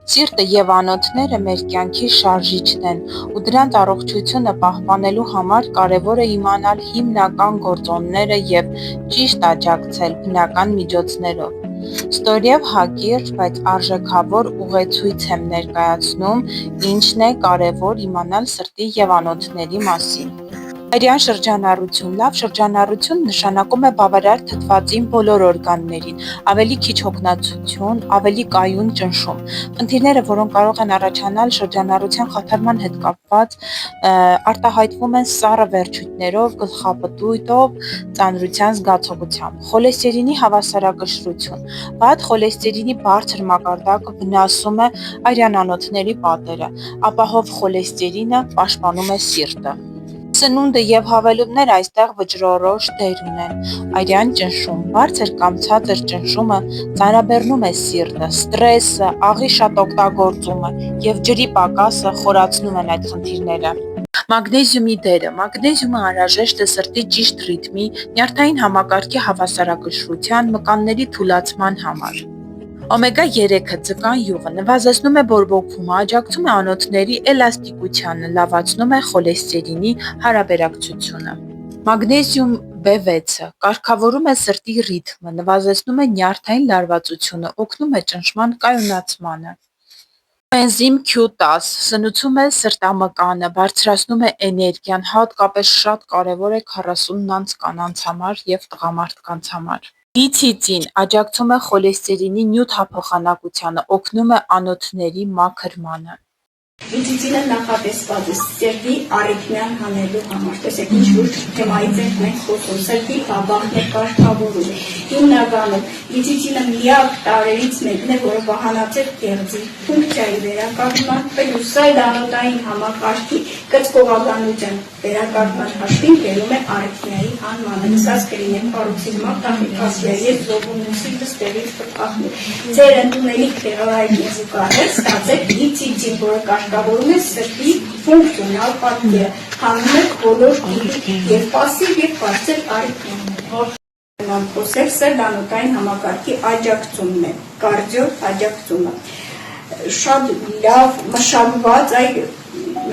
Սիրտը և անոթները մեր կյանքի շարժիչն են, ու դրանց առողջությունը պահպանելու համար կարևոր է իմանալ հիմնական գործոնները և ճիշտ աջակցել բնական միջոցներով։ Ստորև հակիրճ, բայց արժեքավոր ուղեցույց եմ ներկայացնում, ինչն է կարևոր իմանալ սրտի և անոթների մասին։ Արյան շրջանառություն Լավ շրջանառություն նշանակում է բավարար թթվածին բոլոր օրգաններին, ավելի քիչ հոգնածություն, ավելի կայուն ճնշում։ Խնդիրները, որոնք կարող են առաջանալ շրջանառության խաթարման հետ կապված, արտահայտվում են սառը վերջույթներով, գլխապտույտով, ծանրության զգացողությամբ։ Խոլեստերինի հավասարակշռություն Վատ խոլեստերինի բարձր մակարդակը վնասում է արյան անոթների պատերը, ապահով խոլեստերինը պաշտպանում է սիրտը։ Սնունդը և հավելումները այստեղ վճռորոշ դեր ունեն։ Արյան ճնշում Բարձր կամ ցածր ճնշումը ծանրաբեռնում է սիրտը, ստրեսը, աղի շատ օգտագործումը և ջրի պակասը խորացնում են այդ խնդիրները։ Մագնեզիումի դերը Մագնեզիումը անհրաժեշտ է սրտի ճիշտ ռիթմի, նյարդային համակարգի հավասարակշռության, մկանների թուլացման համար։ Օմեգա 3-ը ձկան յուղը նվազեցնում է բորբոքումը, աջակցում է անոթների էլաստիկությանը, լավացնում է խոլեստերինի հարաբերակցությունը։ Մագնեզիում B6-ը կարգավորում է սրտի ռիթմը, նվազեցնում է նյարդային լարվածությունը, օգնում է ճնշման կայունացմանը։ Էնզիմ Q10 սնուցում է սրտամկանը, բարձրացնում է էներգիան, հատկապես շատ կարևոր է 40-ից կանանց համար և տղամարդկանց համար։ Լիցիցին աջակցում է խոլեստերինի նյութափոխանակությանը, օգնում է անոթների մաքրմանը։ Լիցիցինը նախատեսված է սրտի առիթմյան հանելու համար։ Տեսեք, ինչ լուրջ թեմայից ենք մենք խոսում, սրտի բաբախներ կարգավորում։ Հիմնականում լիցիցինը միակ տարրերից մեկն է, որը վահանացել կեղձի ֆունկցիայի վերակարգման, պլյուսալ անոթային համակարգի կծկողականության վերակարգման հաշվին բերում է արիթմիայի հանմանը։ Նստած կլինեք պարոքսիզմալ տախիկարդիա և զոբոնուսի դստերից պտղախմի։ Ձեր ընդունելիք տեղայինի զուգահեռ ստացեք լիցիցին, որը կարգավորում է սրտի ֆունկցիոնալ պատկերը, հանում է բոլոր և պասիվ և բարձր արիթմիաները։ Խոսել սրտանոթային համակարգի աջակցումն է, կարդիո աջակցումը։ Շատ լավ մշակված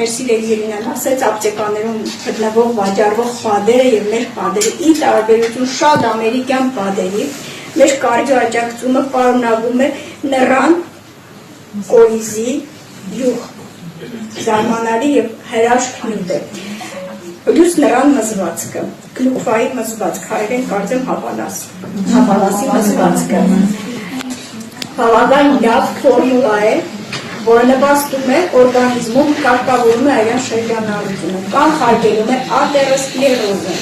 մեր սիրելի Ելինան ասեց ապտեկաներում գտնվող վաճառվող բադերը եւ մեր բադերը ի տարբերություն շատ ամերիկյան բադերի մեր կարդիո աջակցումը պարունակում է նռան, կորիզի, յուղ, զարմանալի եւ հրաշք նյութ է։ Պլյուս նռան մզվածքը, գլուկվայի մզվածք, հայերեն կարծեմ հապալասի մզվածքը։ Բավական լավ ֆորմուլա է, որը նպաստում է օրգանիզմում կարգավորում է արյան շրջանառությունը, կանխարգելում է ատերոսկլերոզը,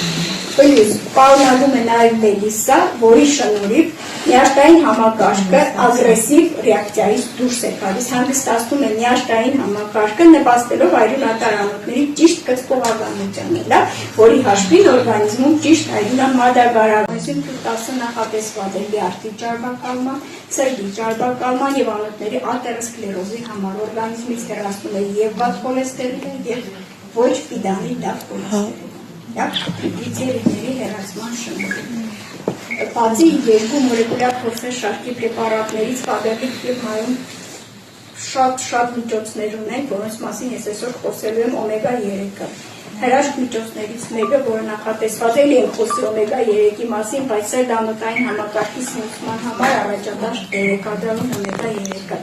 պլյուս պարունակում է նաև մելիսա, որի շնորհիվ նյարդային համակարգը ագրեսիվ ռեակցիայից դուրս է գալիս, հանգստացնում է նյարդային համակարգը, նպաստելով արյունատար անոթների ճիշտ կծկողականությանը, որի հաշվին օրգանիզմում ճիշտ արյունամատակարարություն Q10 նախատեսված է լյարդի ճարպակալման, սրտի ճարպակալման եւ անոթների ատերոսկլերոզի համար օրգանիզմից հեռացնում է եւ վատ խոլեստերինը եւ ոչ պիդանի լավ խոլեստերինը։ Տրիգլիցերիդների հեռացման շնորհիվ։ Բացի երկու մոլեկուլյար փոփոխ շարքի պրեպարատներից Ֆաբերգիկ ֆիրմայում շատ միջոցներ ունեն, որոնց մասին ես այսօր խոսելու եմ օմեգա 3-ը։ Հրաշք միջոցներից մեկը, որը նախատեսված է եմ խոսի օմեգա 3-ի մասին, բայց սրտանոթային համակարգի սնուցման համար առաջադաշտ դեր է կատարում օմեգա 3-ը։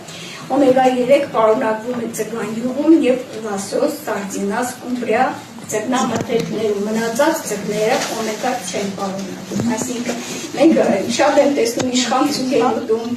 Օմեգա 3 պարունակվում է ձկան յուղում եւ լասոս, սարդինա, սկումբրիա ձկնամթերքներում, մնացած ձկները օմեգա չեն պարունակում։ Այսինքն մենք շատ եմ տեսնում իշխան ցուկ են ուտում